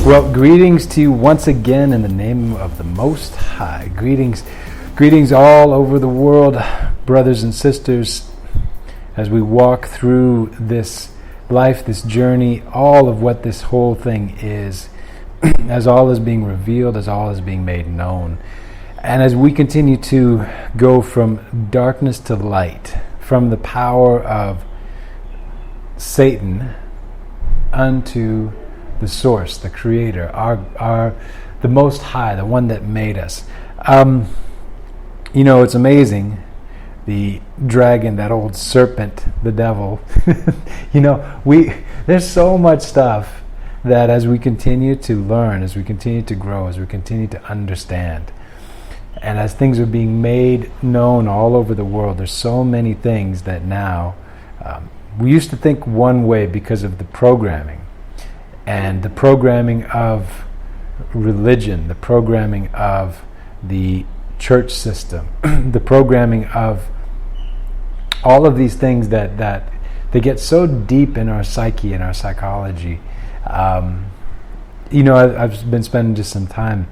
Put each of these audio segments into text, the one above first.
Well, greetings to you once again in the name of the Most High. Greetings all over the world, brothers and sisters, as we walk through this life, this journey, all of what this whole thing is, as all is being revealed, as all is being made known. And as we continue to go from darkness to light, from the power of Satan unto the source, the creator, the Most High, the one that made us. It's amazing. The dragon, that old serpent, the devil. There's so much stuff that as we continue to learn, as we continue to grow, as we continue to understand, and as things are being made known all over the world, there's so many things that now we used to think one way because of the programming. And the programming of religion, the programming of the church system, the programming of all of these things that they get so deep in our psyche and our psychology. I've been spending just some time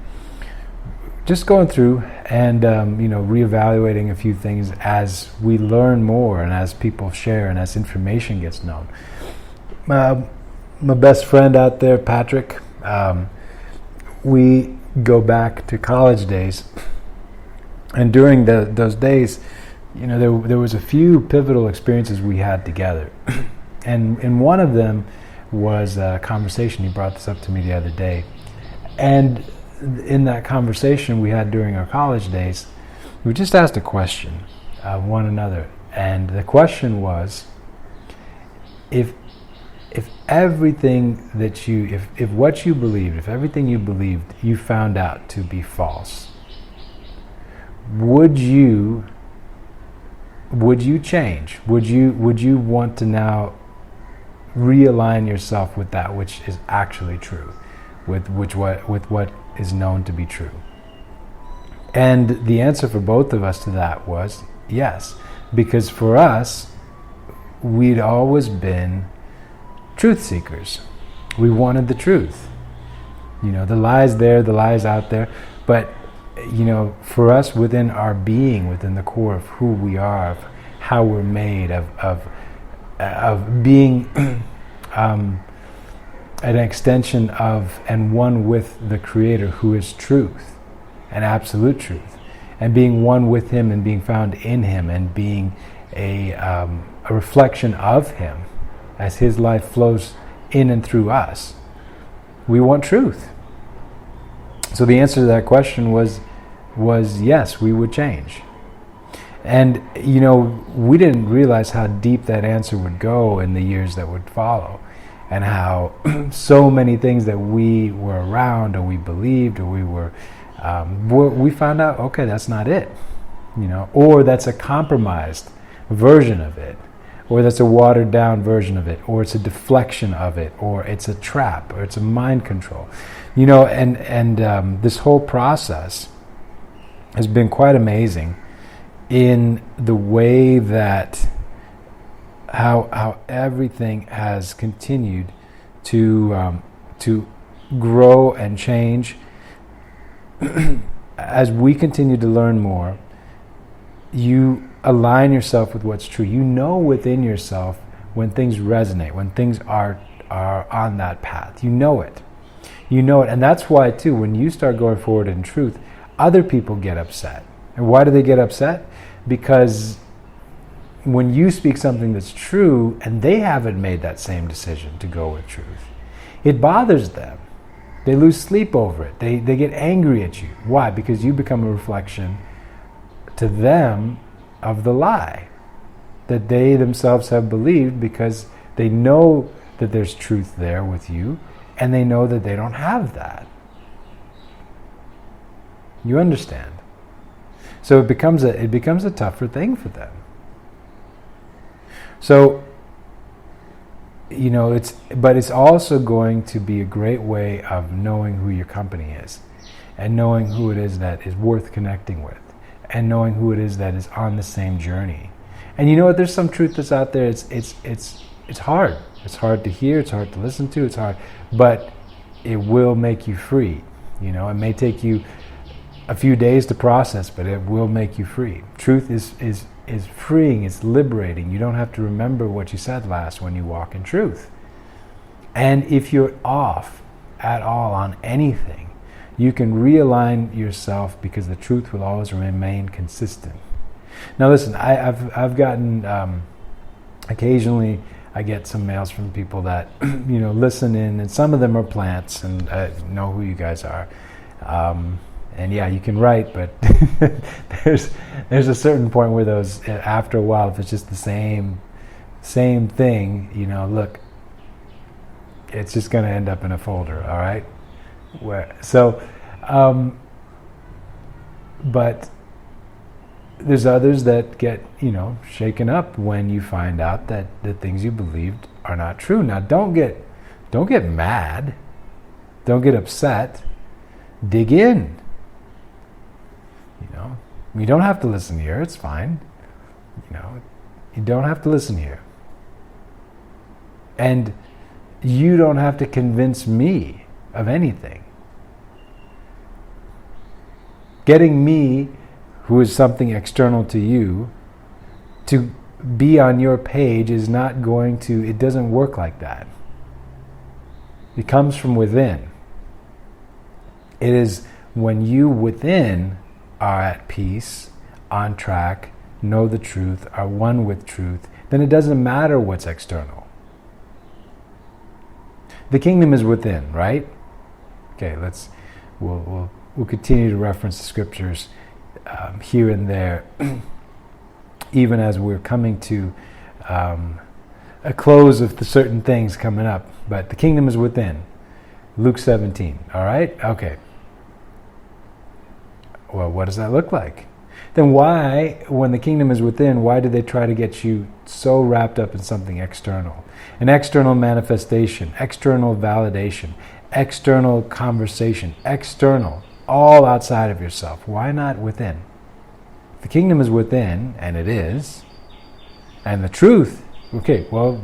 just going through and reevaluating a few things as we learn more and as people share and as information gets known. My best friend out there, Patrick, we go back to college days, and during those days, there was a few pivotal experiences we had together, and one of them was a conversation. He brought this up to me the other day, and in that conversation we had during our college days, we just asked a question of one another, and the question was, if everything that if what you believed, if everything you believed you found out to be false, would you change? Would you want to now realign yourself with that which is actually true, with what is known to be true? And the answer for both of us to that was yes, because for us, we'd always been truth seekers. We wanted the truth. The lie's there, the lie's out there. But, for us, within our being, within the core of who we are, of how we're made, of being an extension of and one with the Creator, who is truth and absolute truth, and being one with Him and being found in Him and being a reflection of Him, as His life flows in and through us. We want truth. So the answer to that question was yes, we would change. And, we didn't realize how deep that answer would go in the years that would follow, and how so many things that we were around or we believed or we found out, okay, that's not it, or that's a compromised version of it, or that's a watered down version of it, or it's a deflection of it, or it's a trap, or it's a mind control. And this whole process has been quite amazing in the way that how everything has continued to grow and change. As we continue to learn more, you align yourself with what's true. Within yourself when things resonate, when things are on that path. You know it. And that's why, too, when you start going forward in truth, other people get upset. And why do they get upset? Because when you speak something that's true and they haven't made that same decision to go with truth, it bothers them. They lose sleep over it. They get angry at you. Why? Because you become a reflection to them of the lie that they themselves have believed, because they know that there's truth there with you, and they know that they don't have that. You understand? So it becomes a tougher thing for them. So it's also going to be a great way of knowing who your company is, and knowing who it is that is worth connecting with, and knowing who it is that is on the same journey. And you know what? There's some truth that's out there. It's hard. It's hard to hear. It's hard to listen to. It's hard. But it will make you free. It may take you a few days to process, but it will make you free. Truth is freeing, it's liberating. You don't have to remember what you said last when you walk in truth. And if you're off at all on anything, you can realign yourself, because the truth will always remain consistent. Now listen, I've gotten, occasionally I get some mails from people that, listen in, and some of them are plants, and I know who you guys are. And yeah, you can write, but there's a certain point where those, after a while, if it's just the same thing, look, it's just going to end up in a folder, all right? But there's others that get, shaken up when you find out that the things you believed are not true. Now, don't get mad, don't get upset, dig in. You don't have to listen here, it's fine. You don't have to listen here. And you don't have to convince me of anything. Getting me, who is something external to you, to be on your page is not going to, it doesn't work like that. It comes from within. It is when you within are at peace, on track, know the truth, are one with truth, then it doesn't matter what's external. The kingdom is within, right? Okay, we'll continue to reference the scriptures here and there, even as we're coming to a close of the certain things coming up. But the kingdom is within. Luke 17, all right? Okay. Well, what does that look like? Then why, when the kingdom is within, why do they try to get you so wrapped up in something external? An external manifestation, external validation, external conversation, external, all outside of yourself. Why not within? The kingdom is within, and it is, and the truth. Okay, well,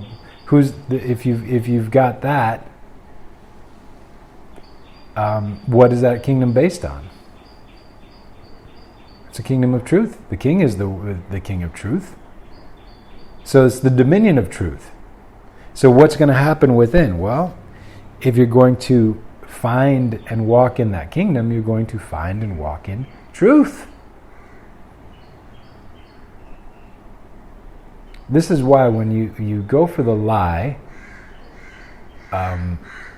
if you've got that, what is that kingdom based on? It's a kingdom of truth. The king is the king of truth. So it's the dominion of truth. So what's going to happen within? Well, if you're going to find and walk in that kingdom, you're going to find and walk in truth. This is why when you go for the lie,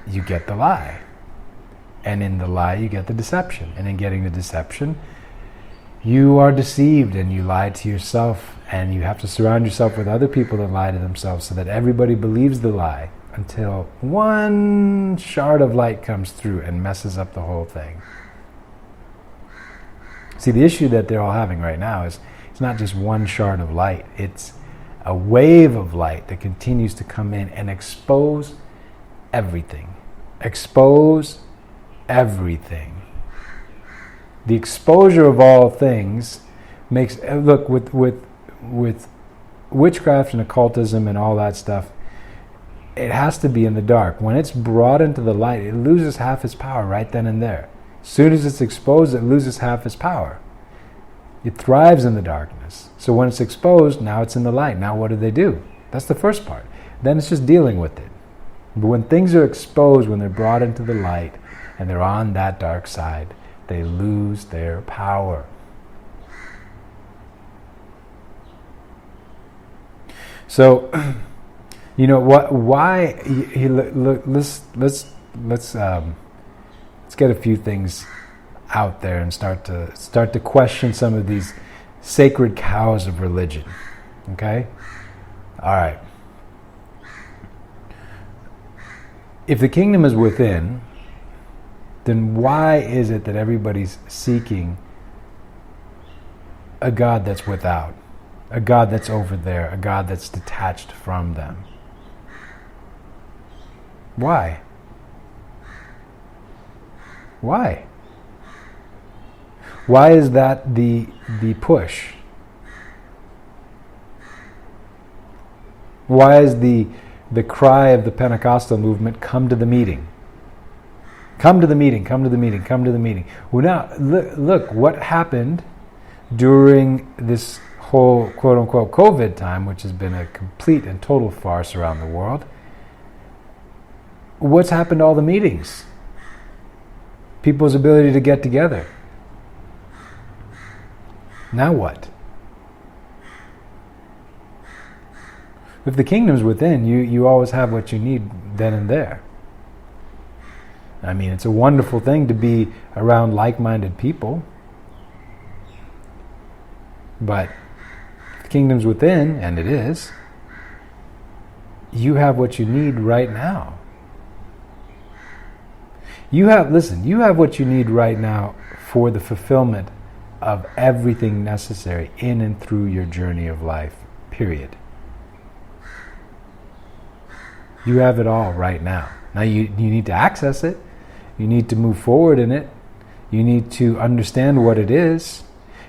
you get the lie. And in the lie, you get the deception. And in getting the deception, you are deceived and you lie to yourself, and you have to surround yourself with other people that lie to themselves so that everybody believes the lie until one shard of light comes through and messes up the whole thing. See, the issue that they're all having right now is it's not just one shard of light. It's a wave of light that continues to come in and expose everything. Expose everything. The exposure of all things makes, look, with witchcraft and occultism and all that stuff, it has to be in the dark. When it's brought into the light, it loses half its power right then and there. As soon as it's exposed, it loses half its power. It thrives in the darkness. So when it's exposed, now it's in the light. Now what do? That's the first part. Then it's just dealing with it. But when things are exposed, when they're brought into the light, and they're on that dark side, they lose their power. So, you know what? Why? Let's get a few things out there and start to question some of these sacred cows of religion. Okay? All right. If the kingdom is within, then why is it that everybody's seeking a God that's without, a God that's over there, a God that's detached from them? Why? Why? Why is that the push? Why is the cry of the Pentecostal movement, come to the meeting? Come to the meeting, come to the meeting, come to the meeting. Well, now, look what happened during this whole quote-unquote COVID time, which has been a complete and total farce around the world. What's happened to all the meetings? People's ability to get together. Now what? If the kingdom's within, you always have what you need then and there. I mean, it's a wonderful thing to be around like-minded people. But if the kingdom's within, and it is, you have what you need right now. You have what you need right now for the fulfillment of everything necessary in and through your journey of life, period. You have it all right now. Now you need to access it. You need to move forward in it. You need to understand what it is.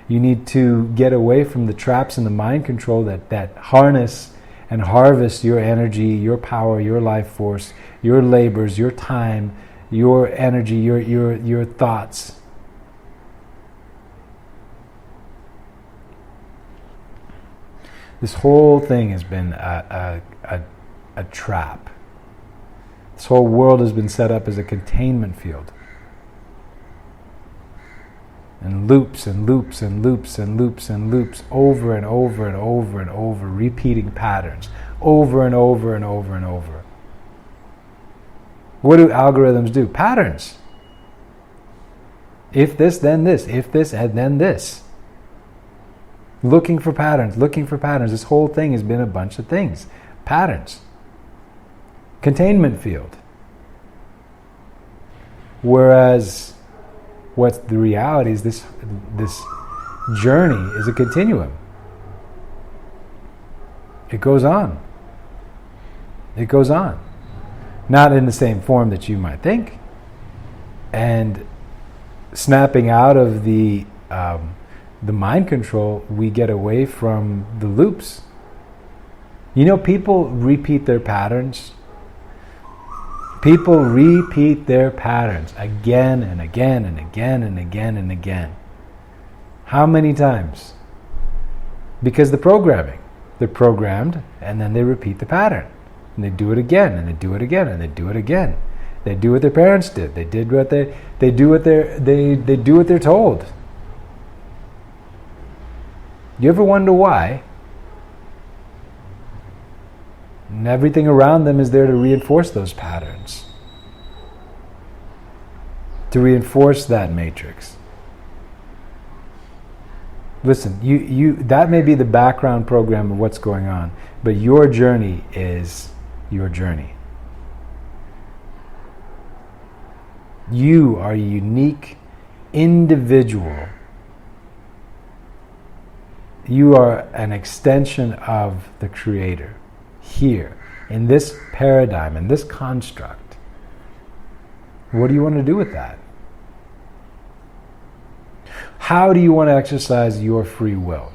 You need to get away from the traps and the mind control that harness and harvest your energy, your power, your life force, your labors, your time, your energy, your thoughts. This whole thing has been a trap. This whole world has been set up as a containment field. And loops and loops and loops and loops and loops over and over and over and over, repeating patterns over and over and over and over. What do algorithms do? Patterns. If this, then this. If this, and then this. Looking for patterns, looking for patterns. This whole thing has been a bunch of things. Patterns. Containment field. Whereas what's the reality is this journey is a continuum. It goes on. It goes on. Not in the same form that you might think. And snapping out of the mind control, we get away from the loops. You know, people repeat their patterns. People repeat their patterns again and again and again and again and again. How many times? Because the programming. They're programmed and then they repeat the pattern. And they do it again and they do it again and they do it again. They do what their parents did. They do what they're told. You ever wonder why? And everything around them is there to reinforce those patterns. To reinforce that matrix. Listen, you that may be the background program of what's going on, but your journey is your journey. You are a unique individual. You are an extension of the Creator. Here, in this paradigm, in this construct. What do you want to do with that? How do you want to exercise your free will?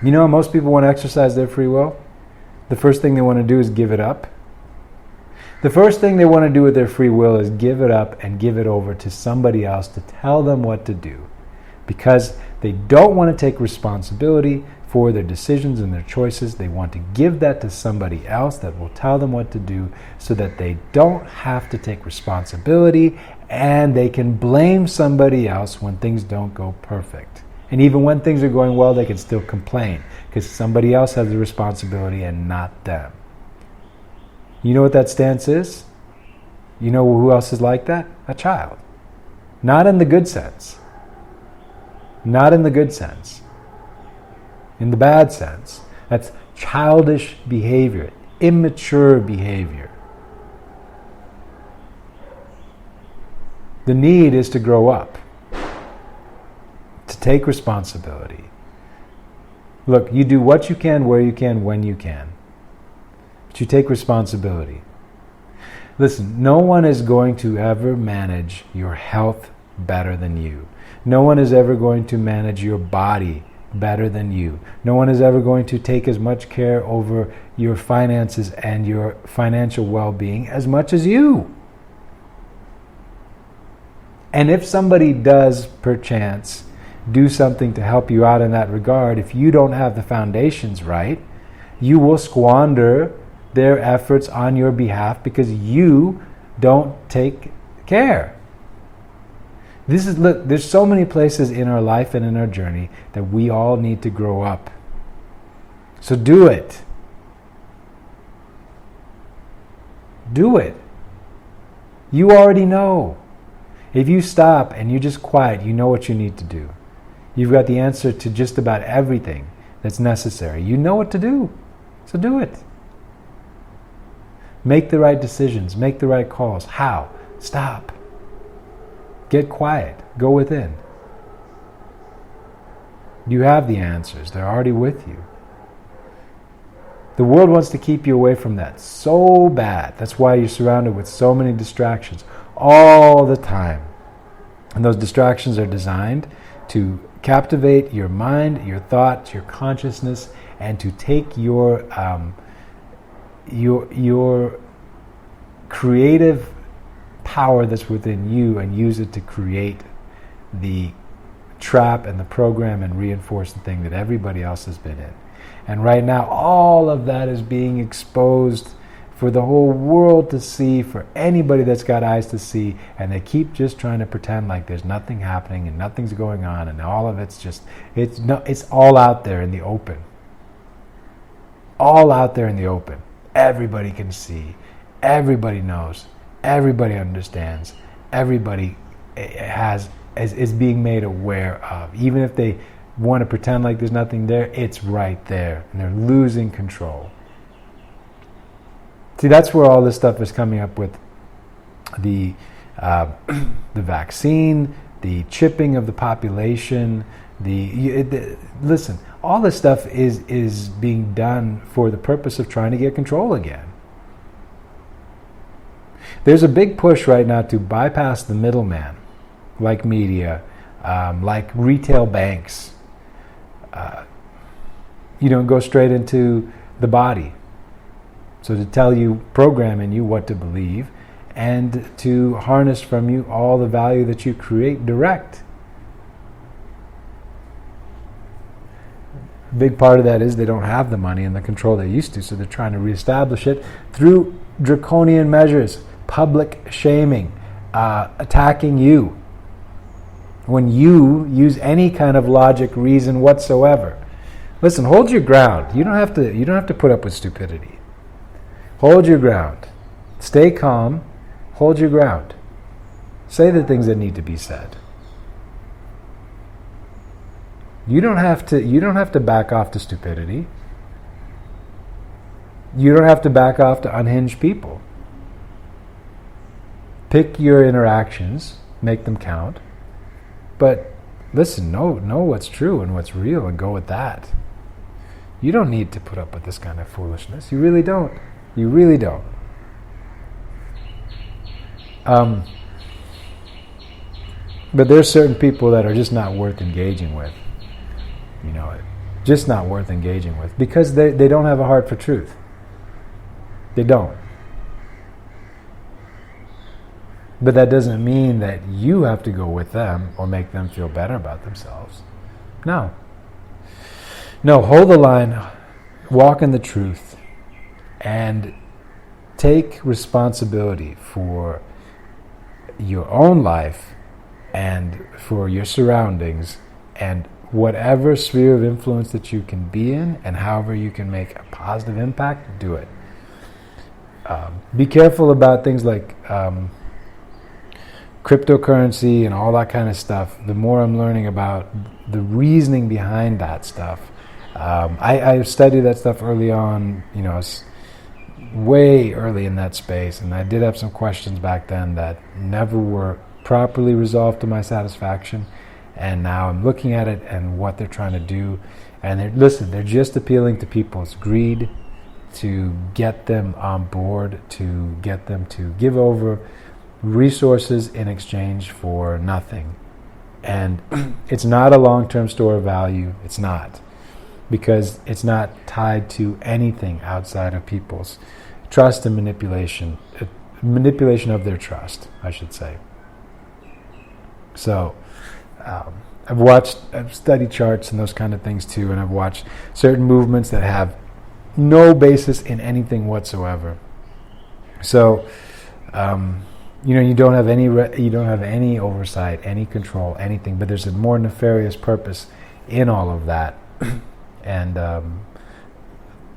You know, most people want to exercise their free will. The first thing they want to do is give it up. The first thing they want to do with their free will is give it up and give it over to somebody else to tell them what to do. Because they don't want to take responsibility for their decisions and their choices. They want to give that to somebody else that will tell them what to do so that they don't have to take responsibility and they can blame somebody else when things don't go perfect. And even when things are going well, they can still complain because somebody else has the responsibility and not them. You know what that stance is? You know who else is like that? A child. Not in the good sense. Not in the good sense. In the bad sense. That's childish behavior, immature behavior. The need is to grow up, to take responsibility. Look, you do what you can, where you can, when you can. But you take responsibility. Listen, no one is going to ever manage your health better than you. No one is ever going to manage your body better than you. No one is ever going to take as much care over your finances and your financial well-being as much as you. And if somebody does, perchance, do something to help you out in that regard, if you don't have the foundations right, you will squander their efforts on your behalf because you don't take care. Look, there's so many places in our life and in our journey that we all need to grow up. So do it. Do it. You already know. If you stop and you're just quiet, you know what you need to do. You've got the answer to just about everything that's necessary. You know what to do. So do it. Make the right decisions. Make the right calls. How? Stop. Get quiet. Go within. You have the answers. They're already with you. The world wants to keep you away from that so bad. That's why you're surrounded with so many distractions all the time. And those distractions are designed to captivate your mind, your thoughts, your consciousness, and to take your creative power that's within you and use it to create the trap and the program and reinforce the thing that everybody else has been in. And right now, all of that is being exposed for the whole world to see, for anybody that's got eyes to see, and they keep just trying to pretend like there's nothing happening and nothing's going on, and all of it's all out there in the open. All out there in the open. Everybody can see. Everybody knows. Everybody understands. Everybody is being made aware of. Even if they want to pretend like there's nothing there, it's right there, and they're losing control. See, that's where all this stuff is coming up with the vaccine, the chipping of the population. Listen, all this stuff is being done for the purpose of trying to get control again. There's a big push right now to bypass the middleman, like media, like retail banks. Go straight into the body. So to tell you, program in you what to believe, and to harness from you all the value that you create direct. A big part of that is they don't have the money and the control they used to, so they're trying to reestablish it through draconian measures, public shaming, attacking you. When you use any kind of logic, reason whatsoever. Listen, hold your ground. You don't have to put up with stupidity. Hold your ground. Stay calm. Hold your ground. Say the things that need to be said. You don't have to back off to stupidity. You don't have to back off to unhinged people. Pick your interactions, make them count. But listen, know what's true and what's real and go with that. You don't need to put up with this kind of foolishness. You really don't. You really don't. But there's certain people that are just not worth engaging with. Just not worth engaging with because they don't have a heart for truth. They don't. But that doesn't mean that you have to go with them or make them feel better about themselves. No, hold the line, walk in the truth, and take responsibility for your own life and for your surroundings and whatever sphere of influence that you can be in, and however you can make a positive impact, do it. Be careful about things like cryptocurrency and all that kind of stuff. The more I'm learning about the reasoning behind that stuff, I studied that stuff early on, way early in that space, and I did have some questions back then that never were properly resolved to my satisfaction. And now I'm looking at it and what they're trying to do, and they're just appealing to people's greed, to get them on board, to get them to give over resources in exchange for nothing. And it's not a long-term store of value. It's not, because it's not tied to anything outside of people's trust and manipulation of their trust, I should say. So I've studied charts and those kind of things too, and I've watched certain movements that have no basis in anything whatsoever. So, you don't have any oversight, any control, anything. But there's a more nefarious purpose in all of that, and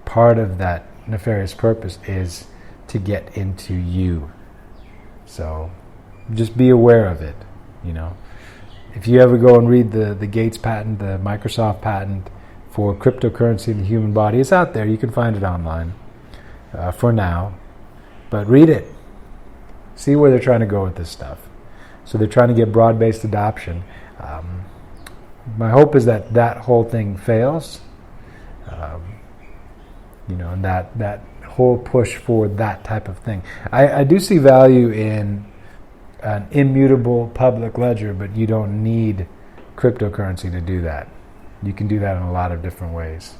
part of that nefarious purpose is to get into you. So, just be aware of it. If you ever go and read the Gates patent, the Microsoft patent for cryptocurrency in the human body, it's out there. You can find it online for now. But read it. See where they're trying to go with this stuff. So they're trying to get broad-based adoption. My hope is that whole thing fails. And that whole push for that type of thing. I do see value in an immutable public ledger, but you don't need cryptocurrency to do that. You can do that in a lot of different ways.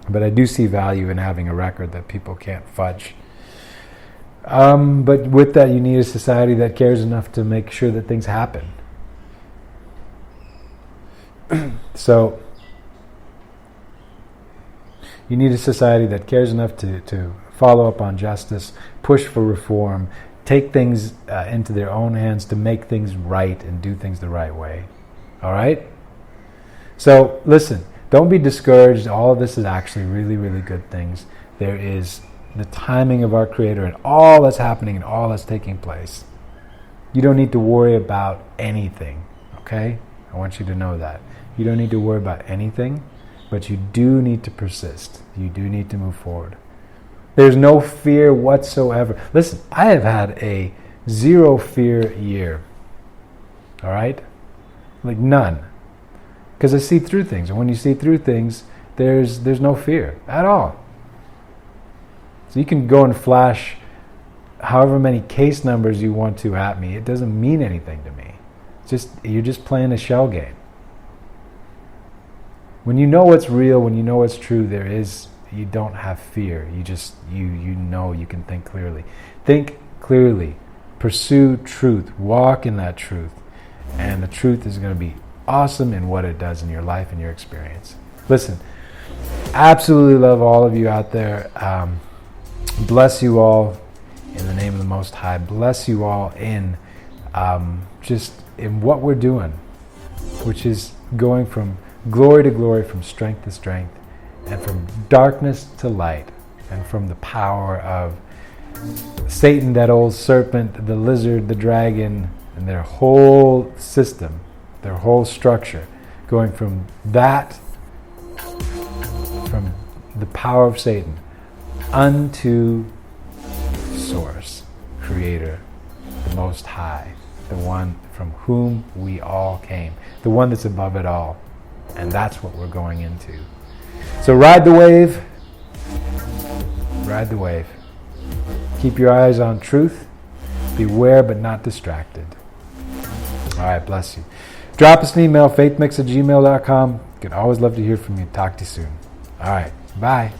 But I do see value in having a record that people can't fudge. But with that, you need a society that cares enough to make sure that things happen. So you need a society that cares enough to follow up on justice, push for reform, take things into their own hands to make things right and do things the right way. All right? So listen, don't be discouraged. All of this is actually really, really good things. There is the timing of our Creator and all that's happening and all that's taking place. You don't need to worry about anything, okay? I want you to know that. You don't need to worry about anything, but you do need to persist. You do need to move forward. There's no fear whatsoever. Listen, I have had a zero fear year, all right? Like none. Because I see through things, and when you see through things, there's no fear at all. So you can go and flash however many case numbers you want to at me. It doesn't mean anything to me. You're just playing a shell game. When you know what's real, when you know what's true, you don't have fear. You know you can think clearly. Think clearly. Pursue truth. Walk in that truth. And the truth is going to be awesome in what it does in your life and your experience. Listen, absolutely love all of you out there. Bless you all in the name of the Most High. Bless you all in just in what we're doing, which is going from glory to glory, from strength to strength, and from darkness to light, and from the power of Satan, that old serpent, the lizard, the dragon, and their whole system, their whole structure, going from that, from the power of Satan, unto Source, Creator, the Most High, the one from whom we all came, the one that's above it all. And that's what we're going into. So ride the wave. Ride the wave. Keep your eyes on truth. Beware but not distracted. All right, bless you. Drop us an email, faithmix@gmail.com. You can always love to hear from you. Talk to you soon. All right, bye.